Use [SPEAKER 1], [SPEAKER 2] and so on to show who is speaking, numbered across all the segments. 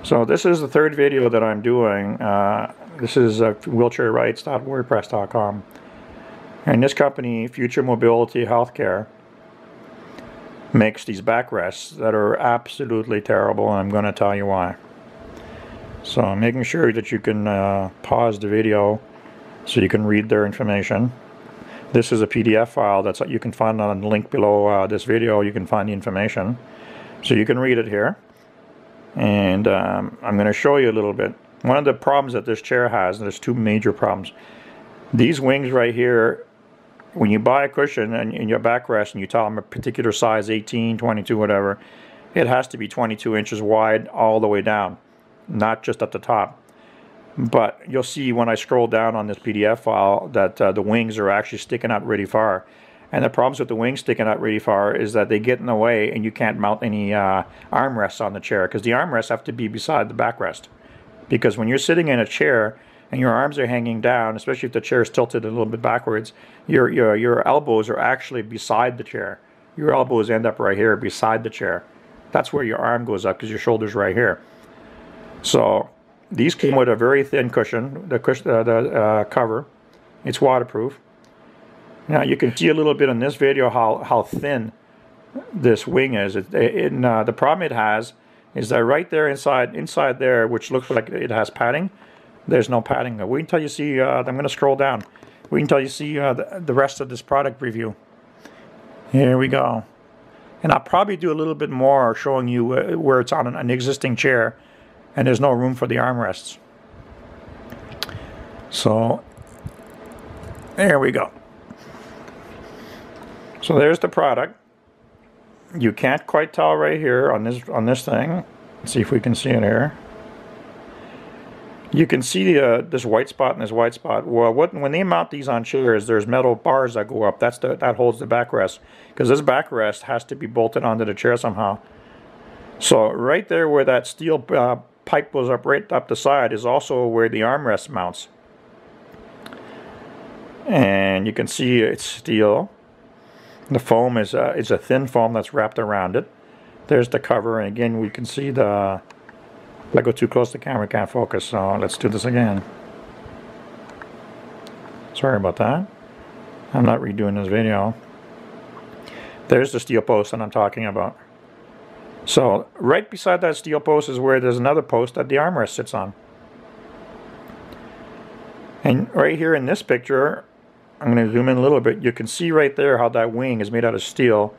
[SPEAKER 1] So this is the third video that I'm doing. This is wheelchairrights.wordpress.com. And this company, Future Mobility Healthcare, makes these backrests that are absolutely terrible, and I'm going to tell you why. So I'm making sure that you can pause the video so you can read their information. This is a PDF file that you can find on the link below this video. You can find the information. So you can read it here. And I'm going to show you a little bit. One of the problems that this chair has, and there's two major problems. These wings right here, when you buy a cushion and in your backrest and you tell them a particular size, 18, 22, whatever, it has to be 22 inches wide all the way down, not just at the top. But you'll see when I scroll down on this PDF file that the wings are actually sticking out really far. And the problems with the wings sticking out really far is that they get in the way and you can't mount any armrests on the chair, because the armrests have to be beside the backrest. Because when you're sitting in a chair and your arms are hanging down, especially if the chair is tilted a little bit backwards, your elbows are actually beside the chair. Your elbows end up right here beside the chair. That's where your arm goes up, because your shoulder's right here. So these came with a very thin cushion, the cover. It's waterproof. Now you can see a little bit in this video how thin this wing is. The problem it has is that right there inside there, which looks like it has padding, there's no padding. Wait until you see, I'm going to scroll down. Wait until you see the rest of this product review. Here we go. And I'll probably do a little bit more showing you where it's on an existing chair and there's no room for the armrests. So there we go. So there's the product. You can't quite tell right here on this thing. Let's see if we can see it here. You can see this white spot and this white spot. Well, when they mount these on chairs, there's metal bars that go up. That holds the backrest, because this backrest has to be bolted onto the chair somehow. So right there where that steel pipe goes up right up the side is also where the armrest mounts. And you can see it's steel. The foam is a thin foam that's wrapped around it. There's the cover, and again we can see the... If I go too close, the camera can't focus, so let's do this again. Sorry about that. I'm not redoing this video. There's the steel post that I'm talking about. So right beside that steel post is where there's another post that the armrest sits on. And right here in this picture, I'm going to zoom in a little bit. You can see right there how that wing is made out of steel,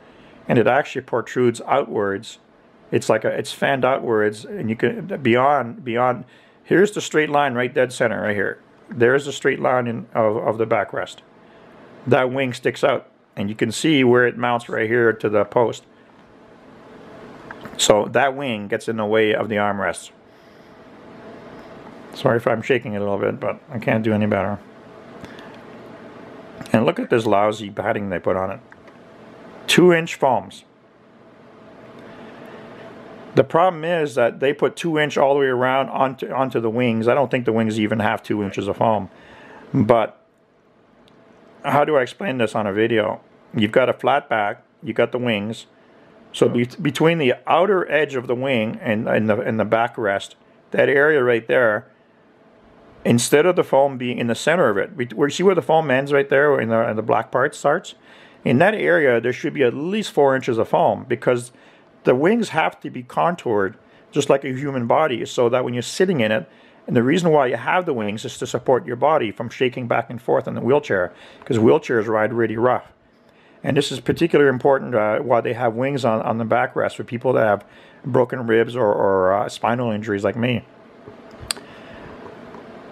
[SPEAKER 1] and it actually protrudes outwards. It's like it's fanned outwards, and you can beyond. Here's the straight line right dead center right here. There's the straight line of the backrest. That wing sticks out, and you can see where it mounts right here to the post. So that wing gets in the way of the armrests. Sorry if I'm shaking a little bit, but I can't do any better. And look at this lousy padding they put on it. 2-inch foams. The problem is that they put 2-inch all the way around onto the wings. I don't think the wings even have 2 inches of foam. But how do I explain this on a video? You've got a flat back, you've got the wings. So between the outer edge of the wing and the backrest, that area right there, instead of the foam being in the center of it, where you see where the foam ends right there, in the black part starts, in that area there should be at least 4 inches of foam, because the wings have to be contoured just like a human body, so that when you're sitting in it, and the reason why you have the wings is to support your body from shaking back and forth in the wheelchair, because wheelchairs ride really rough. And this is particularly important why they have wings on the backrest for people that have broken ribs or spinal injuries like me.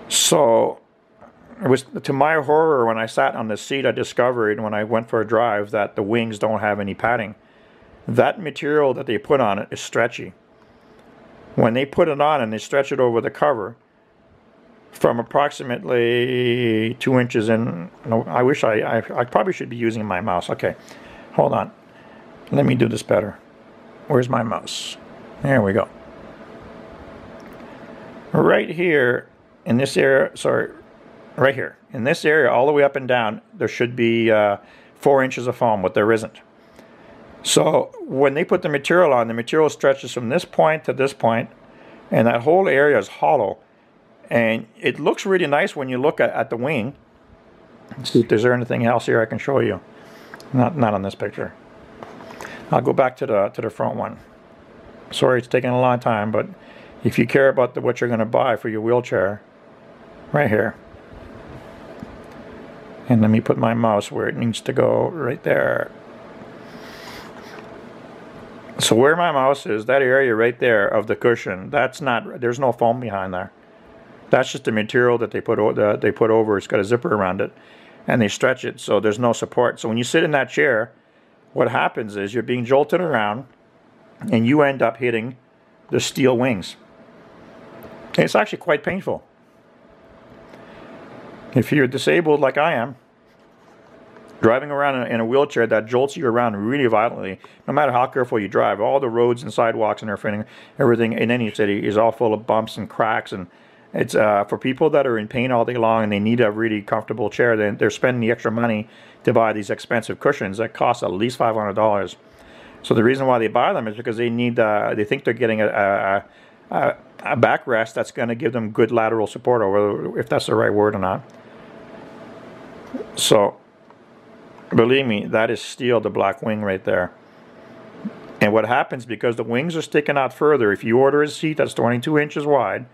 [SPEAKER 1] So it was to my horror when I sat on the seat, I discovered when I went for a drive that the wings don't have any padding. That material that they put on it is stretchy. When they put it on and they stretch it over the cover from approximately 2 inches in, no, I wish I probably should be using my mouse. Okay, hold on. Let me do this better. Where's my mouse? There we go. Right here in this area, sorry, right here in this area, all the way up and down, there should be 4 inches of foam, but there isn't. So when they put the material on, the material stretches from this point to this point, And that whole area is hollow. And it looks really nice when you look at the wing. Let's see if there's anything else here I can show you. Not on this picture. I'll go back to the front one. Sorry it's taking a long time, but if you care about what you're going to buy for your wheelchair, right here. And let me put my mouse where it needs to go, right there. So where my mouse is, that area right there of the cushion, that's not, there's no foam behind there. That's just the material that they put over. It's got a zipper around it, and they stretch it so there's no support. So when you sit in that chair, what happens is you're being jolted around, and you end up hitting the steel wings. And it's actually quite painful. If you're disabled like I am, driving around in a wheelchair that jolts you around really violently, no matter how careful you drive, all the roads and sidewalks and everything in any city is all full of bumps and cracks. And it's for people that are in pain all day long and they need a really comfortable chair, then they're spending the extra money to buy these expensive cushions that cost at least $500. So the reason why they buy them is because they need, they think they're getting a backrest that's going to give them good lateral support, or if that's the right word or not. So, believe me, that is steel, the black wing right there. And what happens, because the wings are sticking out further, if you order a seat that's 22 inches wide,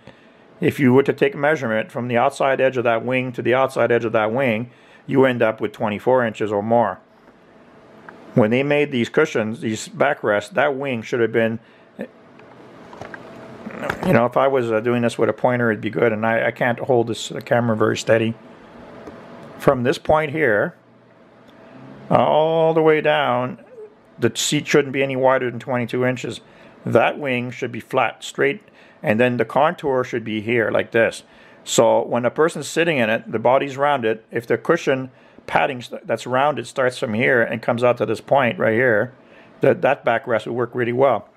[SPEAKER 1] if you were to take a measurement from the outside edge of that wing to the outside edge of that wing, you end up with 24 inches or more. When they made these cushions, these backrests, that wing should have been, you know, if I was doing this with a pointer, it'd be good, and I can't hold this camera very steady. From this point here, all the way down, the seat shouldn't be any wider than 22 inches. That wing should be flat, straight, and then the contour should be here, like this. So when a person's sitting in it, the body's rounded. If the cushion padding that's rounded starts from here and comes out to this point right here, that backrest would work really well.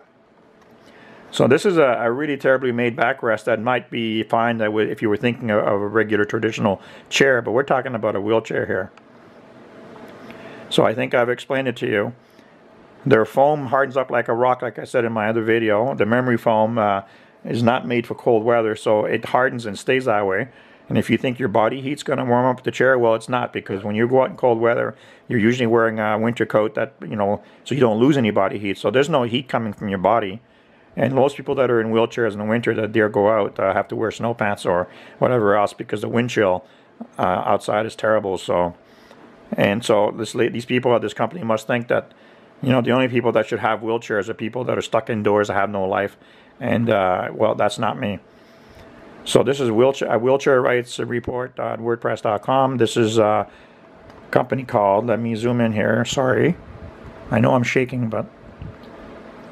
[SPEAKER 1] So this is a really terribly made backrest that might be fine if you were thinking of a regular traditional chair, but we're talking about a wheelchair here. So I think I've explained it to you. Their foam hardens up like a rock, like I said in my other video. The memory foam is not made for cold weather, so it hardens and stays that way. And if you think your body heat's going to warm up the chair, well, it's not, because when you go out in cold weather, you're usually wearing a winter coat that, you know, so you don't lose any body heat. So there's no heat coming from your body. And most people that are in wheelchairs in the winter that dare go out have to wear snow pants or whatever else, because the wind chill outside is terrible. So, and so these people at this company must think that, you know, the only people that should have wheelchairs are people that are stuck indoors that have no life. And, well, that's not me. So this is wheelchair rights report.wordpress.com. This is a company called, let me zoom in here, sorry. I know I'm shaking, but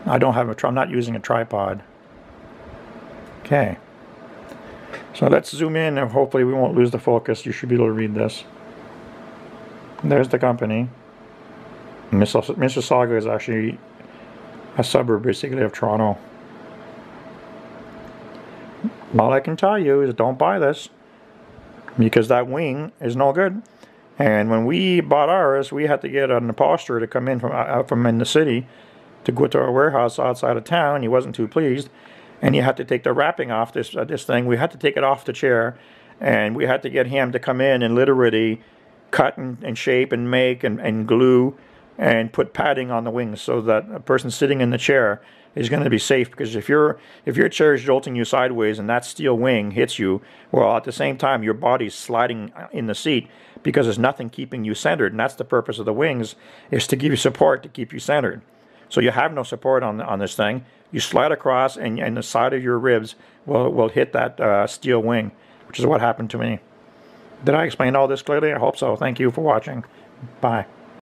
[SPEAKER 1] I don't have I'm not using a tripod. Okay. So let's zoom in and hopefully we won't lose the focus. You should be able to read this. There's the company. Mississauga is actually a suburb basically of Toronto. All I can tell you is don't buy this, because that wing is no good. And when we bought ours, we had to get an upholsterer to come in from in the city to go to our warehouse outside of town. He wasn't too pleased, and you had to take the wrapping off this thing. We had to take it off the chair, and we had to get him to come in and literally cut and shape and make and glue and put padding on the wings so that a person sitting in the chair is going to be safe. Because if your chair is jolting you sideways and that steel wing hits you, well, at the same time your body's sliding in the seat because there's nothing keeping you centered, and that's the purpose of the wings, is to give you support to keep you centered. So you have no support on this thing. You slide across, and the side of your ribs will hit that steel wing, which is what happened to me. Did I explain all this clearly? I hope so. Thank you for watching. Bye.